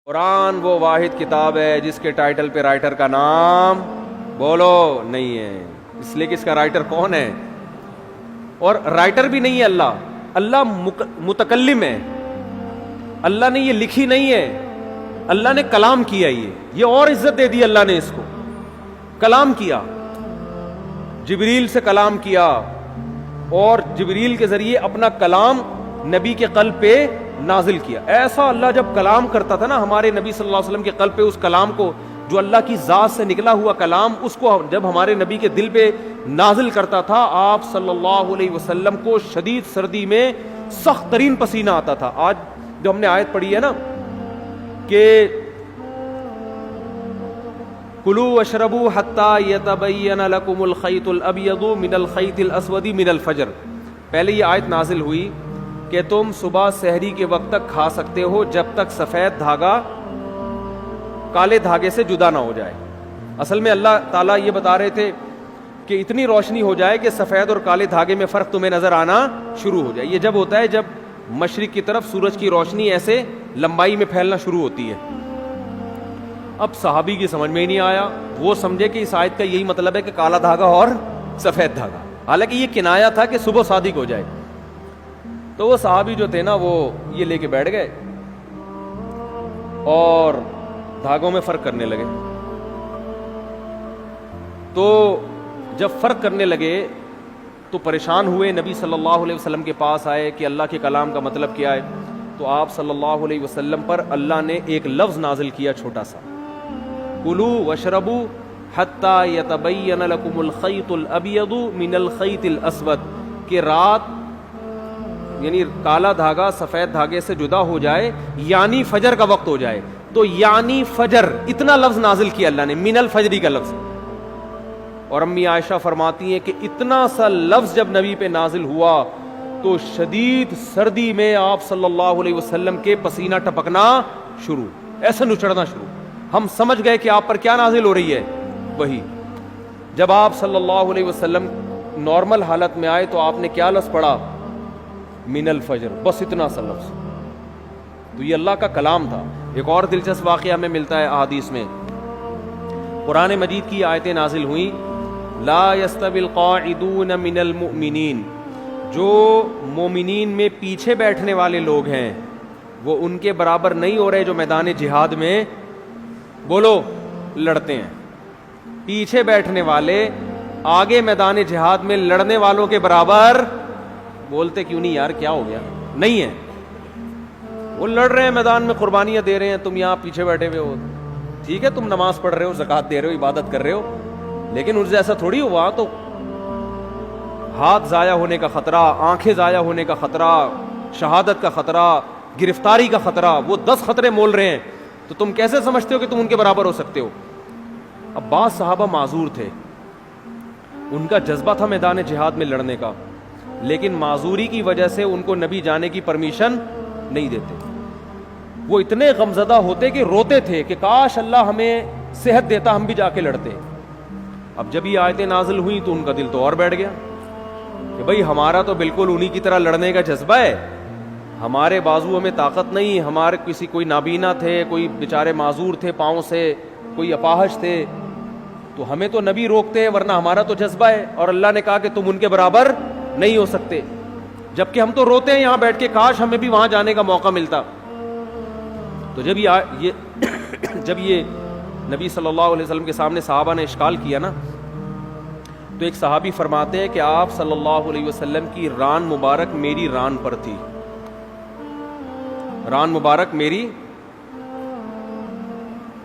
قرآن وہ واحد کتاب ہے جس کے ٹائٹل پہ رائٹر کا نام بولو نہیں ہے، اس لیے کہ اس کا رائٹر کون ہے، اور رائٹر بھی نہیں ہے اللہ متکلم ہے، اللہ نے یہ لکھی نہیں ہے، اللہ نے کلام کیا، یہ اور عزت دے دی اللہ نے، اس کو کلام کیا، جبریل سے کلام کیا اور جبریل کے ذریعے اپنا کلام نبی کے قلب پہ نازل کیا۔ ایسا اللہ جب کلام کرتا تھا نا ہمارے نبی صلی اللہ علیہ وسلم کے قلب پہ، اس کلام کو جو اللہ کی ذات سے نکلا ہوا کلام، اس کو جب ہمارے نبی کے دل پہ نازل کرتا تھا، آپ صلی اللہ علیہ وسلم کو شدید سردی میں سخت ترین پسینہ آتا تھا۔ آج جو ہم نے آیت پڑھی ہے نا کہ کلوا واشربوا حتی یتبین لکم الخیط الابیض من الخیط الاسود من الفجر، پہلے یہ آیت نازل ہوئی کہ تم صبح سحری کے وقت تک کھا سکتے ہو جب تک سفید دھاگا کالے دھاگے سے جدا نہ ہو جائے۔ اصل میں اللہ تعالیٰ یہ بتا رہے تھے کہ اتنی روشنی ہو جائے کہ سفید اور کالے دھاگے میں فرق تمہیں نظر آنا شروع ہو جائے۔ یہ جب ہوتا ہے جب مشرق کی طرف سورج کی روشنی ایسے لمبائی میں پھیلنا شروع ہوتی ہے۔ اب صحابی کی سمجھ میں ہی نہیں آیا، وہ سمجھے کہ اس آیت کا یہی مطلب ہے کہ کالا دھاگا اور سفید دھاگا، حالانکہ یہ کنایا تھا کہ صبح صادق ہو جائے۔ تو وہ صحابی جو تھے نا وہ یہ لے کے بیٹھ گئے اور دھاگوں میں فرق کرنے لگے۔ تو جب فرق کرنے لگے تو پریشان ہوئے، نبی صلی اللہ علیہ وسلم کے پاس آئے کہ اللہ کے کلام کا مطلب کیا ہے۔ تو آپ صلی اللہ علیہ وسلم پر اللہ نے ایک لفظ نازل کیا چھوٹا سا، کلوا واشربوا حتی یتبین لکم الخیط الابیض من الخیط الاسود، کہ رات یعنی کالا دھاگا سفید دھاگے سے جدا ہو جائے، یعنی فجر کا وقت ہو جائے۔ تو یعنی فجر، اتنا لفظ نازل کیا اللہ نے، من الفجری کا لفظ۔ اور امی عائشہ فرماتی ہیں کہ اتنا سا لفظ جب نبی پہ نازل ہوا تو شدید سردی میں آپ صلی اللہ علیہ وسلم کے پسینہ ٹپکنا شروع، ایسا نچڑنا شروع۔ ہم سمجھ گئے کہ آپ پر کیا نازل ہو رہی ہے، وہی۔ جب آپ صلی اللہ علیہ وسلم نارمل حالت میں آئے تو آپ نے کیا لفظ پڑھا، من الفجر، بس اتنا سا لفظ۔ تو یہ اللہ کا کلام تھا۔ ایک اور دلچسپ واقعہ ہمیں ملتا ہے احادیث میں، قرآن مجید کی آیتیں نازل ہوئیں، لا یستوی القاعدون من المؤمنین، جو مومنین میں پیچھے بیٹھنے والے لوگ ہیں وہ ان کے برابر نہیں ہو رہے جو میدان جہاد میں بولو لڑتے ہیں۔ پیچھے بیٹھنے والے آگے میدان جہاد میں لڑنے والوں کے برابر، بولتے کیوں نہیں یار، کیا ہو گیا، نہیں ہے۔ وہ لڑ رہے ہیں میدان میں، قربانیاں دے رہے ہیں، تم یہاں پیچھے بیٹھے ہوئے ہو۔ ٹھیک ہے تم نماز پڑھ رہے ہو، زکوٰۃ دے رہے ہو، عبادت کر رہے ہو، لیکن ان سے ایسا تھوڑی ہوا۔ تو ہاتھ ضائع ہونے کا خطرہ، آنکھیں ضائع ہونے کا خطرہ، شہادت کا خطرہ، گرفتاری کا خطرہ، وہ 10 خطرے مول رہے ہیں، تو تم کیسے سمجھتے ہو کہ تم ان کے برابر ہو سکتے ہو؟ اب بعض صحابہ معذور تھے، ان کا جذبہ تھا میدان جہاد میں لڑنے کا، لیکن معذوری کی وجہ سے ان کو نبی جانے کی پرمیشن نہیں دیتے۔ وہ اتنے غمزدہ ہوتے کہ روتے تھے کہ کاش اللہ ہمیں صحت دیتا، ہم بھی جا کے لڑتے۔ اب جب یہ آیتیں نازل ہوئیں تو ان کا دل تو اور بیٹھ گیا کہ بھئی ہمارا تو بالکل انہی کی طرح لڑنے کا جذبہ ہے، ہمارے بازو میں طاقت نہیں، ہمارے کوئی نابینا تھے، کوئی بیچارے معذور تھے پاؤں سے، کوئی اپاہج تھے، تو ہمیں تو نبی روکتے ہیں، ورنہ ہمارا تو جذبہ ہے، اور اللہ نے کہا کہ تم ان کے برابر نہیں ہو سکتے، جبکہ ہم تو روتے ہیں یہاں بیٹھ کے کاش ہمیں بھی وہاں جانے کا موقع ملتا۔ تو جب یہ نبی صلی اللہ علیہ وسلم کے سامنے صحابہ نے اشکال کیا نا، تو ایک صحابی فرماتے ہیں کہ آپ صلی اللہ علیہ وسلم کی ران مبارک میری ران پر تھی، ران مبارک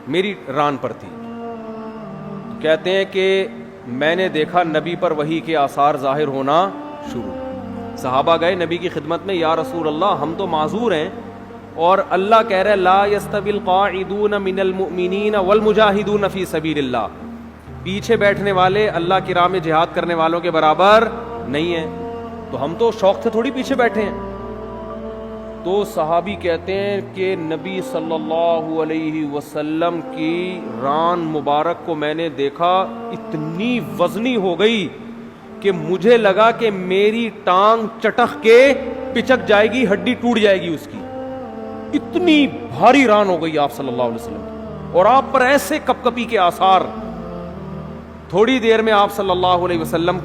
میری ران پر تھی۔ کہتے ہیں کہ میں نے دیکھا نبی پر وحی کے آثار ظاہر ہونا شروع۔ صحابہ گئے نبی کی خدمت میں، یا رسول اللہ ہم تو معذور ہیں، اور اللہ کہہ رہے لا یستوی القاعدون من المؤمنین والمجاہدون فی سبیل اللہ، پیچھے بیٹھنے والے اللہ کی راہ میں جہاد کرنے والوں کے برابر نہیں ہیں، تو ہم تو شوق سے تھوڑی پیچھے بیٹھے ہیں۔ تو صحابی کہتے ہیں کہ نبی صلی اللہ علیہ وسلم کی ران مبارک کو میں نے دیکھا، اتنی وزنی ہو گئی کہ مجھے لگا کہ میری ٹانگ چٹخ کے پچک جائے گی، ہڈی ٹوٹ جائے گی اس کی، اتنی بھاری ران ہو گئی آپ صلی اللہ علیہ وسلم کی، اور آپ پر ایسے کپکپی کے آثار، تھوڑی دیر میں آپ صلی اللہ علیہ وسلم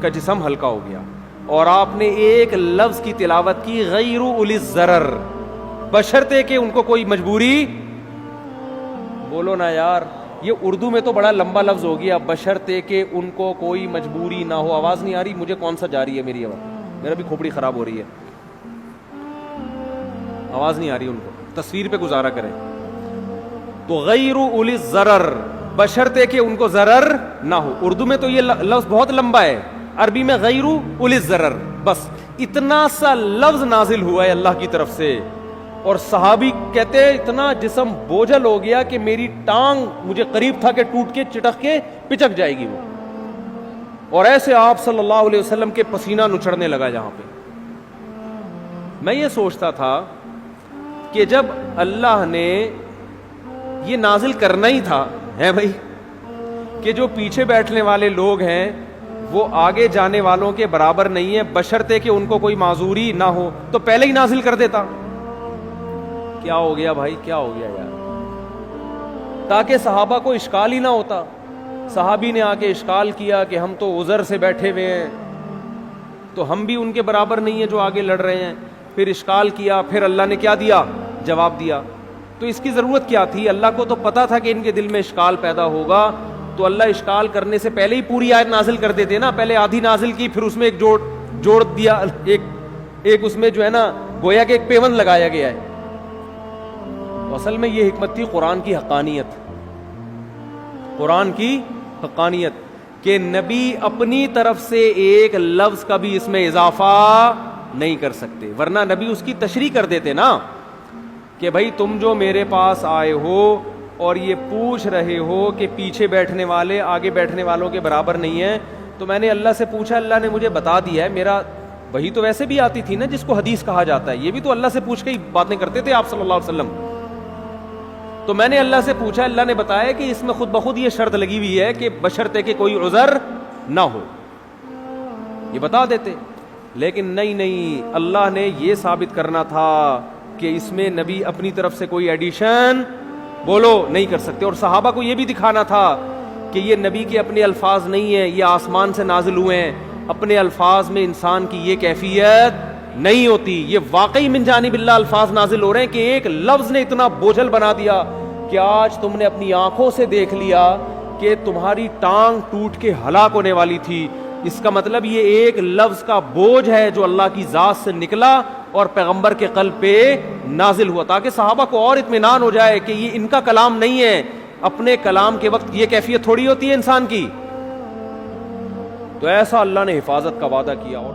کا جسم ہلکا ہو گیا، اور آپ نے ایک لفظ کی تلاوت کی، غیر اولی الضرر، بشرطے کہ ان کو کوئی مجبوری، بولو نا یار، یہ اردو میں تو بڑا لمبا لفظ ہو گیا، بشرطے کہ ان کو کوئی مجبوری نہ ہو۔ آواز نہیں آ رہی مجھے، کون سا جا رہی ہے میری آواز؟ میرا بھی کھوپڑی خراب ہو رہی ہے، آواز نہیں آ رہی ان کو، تصویر پہ گزارا کریں۔ تو غیر اولی الضرر، بشرطے کہ ان کو ضرر نہ ہو۔ اردو میں تو یہ لفظ بہت لمبا ہے، عربی میں غیر اولی الضرر، بس اتنا سا لفظ نازل ہوا ہے اللہ کی طرف سے، اور صحابی کہتے ہیں اتنا جسم بوجھل ہو گیا کہ میری ٹانگ مجھے قریب تھا کہ ٹوٹ کے چٹک کے پچک جائے گی وہ، اور ایسے آپ صلی اللہ علیہ وسلم کے پسینہ نچڑنے لگا جہاں پہ۔ میں یہ سوچتا تھا کہ جب اللہ نے یہ نازل کرنا ہی تھا ہے بھائی، کہ جو پیچھے بیٹھنے والے لوگ ہیں وہ آگے جانے والوں کے برابر نہیں ہے، بشرطے کہ ان کو کوئی معذوری نہ ہو، تو پہلے ہی نازل کر دیتا۔ کیا ہو گیا بھائی، کیا ہو گیا یار، تاکہ صحابہ کو اشکال ہی نہ ہوتا۔ صحابی نے آ کے اشکال کیا کہ ہم تو عذر سے بیٹھے ہوئے ہیں، تو ہم بھی ان کے برابر نہیں ہیں جو آگے لڑ رہے ہیں۔ پھر اشکال کیا، پھر اللہ نے کیا دیا؟ جواب دیا۔ تو اس کی ضرورت کیا تھی؟ اللہ کو تو پتا تھا کہ ان کے دل میں اشکال پیدا ہوگا، تو اللہ اشکال کرنے سے پہلے ہی پوری آیت نازل کر دیتے نا، پہلے آدھی نازل کی، پھر اس میں ایک جوڑ دیا، ایک اس میں جو ہے نا گویا کہ ایک پیوند لگایا گیا ہے۔ اصل میں یہ حکمت تھی قرآن کی حقانیت، قرآن کی حقانیت، کہ نبی اپنی طرف سے ایک لفظ کا بھی اس میں اضافہ نہیں کر سکتے، ورنہ نبی اس کی تشریح کر دیتے نا، کہ بھائی تم جو میرے پاس آئے ہو اور یہ پوچھ رہے ہو کہ پیچھے بیٹھنے والے آگے بیٹھنے والوں کے برابر نہیں ہیں، تو میں نے اللہ سے پوچھا، اللہ نے مجھے بتا دیا ہے، میرا وہی تو ویسے بھی آتی تھی نا جس کو حدیث کہا جاتا ہے، یہ بھی تو اللہ سے پوچھ کے ہی باتیں کرتے تھے آپ صلی اللہ علیہ وسلم۔ تو میں نے اللہ سے پوچھا، اللہ نے بتایا کہ اس میں خود بخود یہ شرط لگی ہوئی ہے کہ بشرطے کہ کوئی عذر نہ ہو، یہ بتا دیتے، لیکن نہیں، اللہ نے یہ ثابت کرنا تھا کہ اس میں نبی اپنی طرف سے کوئی ایڈیشن بولو نہیں کر سکتے، اور صحابہ کو یہ بھی دکھانا تھا کہ یہ نبی کے اپنے الفاظ نہیں ہیں، یہ آسمان سے نازل ہوئے ہیں، اپنے الفاظ میں انسان کی یہ کیفیت نہیں ہوتی، یہ واقعی من جانب اللہ الفاظ نازل ہو رہے ہیں کہ ایک لفظ نے اتنا بوجھل بنا دیا کہ آج تم نے اپنی آنکھوں سے دیکھ لیا کہ تمہاری ٹانگ ٹوٹ کے ہلاک ہونے والی تھی۔ اس کا مطلب یہ ایک لفظ کا بوجھ ہے جو اللہ کی ذات سے نکلا اور پیغمبر کے قلب پہ نازل ہوا، تاکہ صحابہ کو اور اطمینان ہو جائے کہ یہ ان کا کلام نہیں ہے، اپنے کلام کے وقت یہ کیفیت تھوڑی ہوتی ہے انسان کی۔ تو ایسا اللہ نے حفاظت کا وعدہ کیا، اور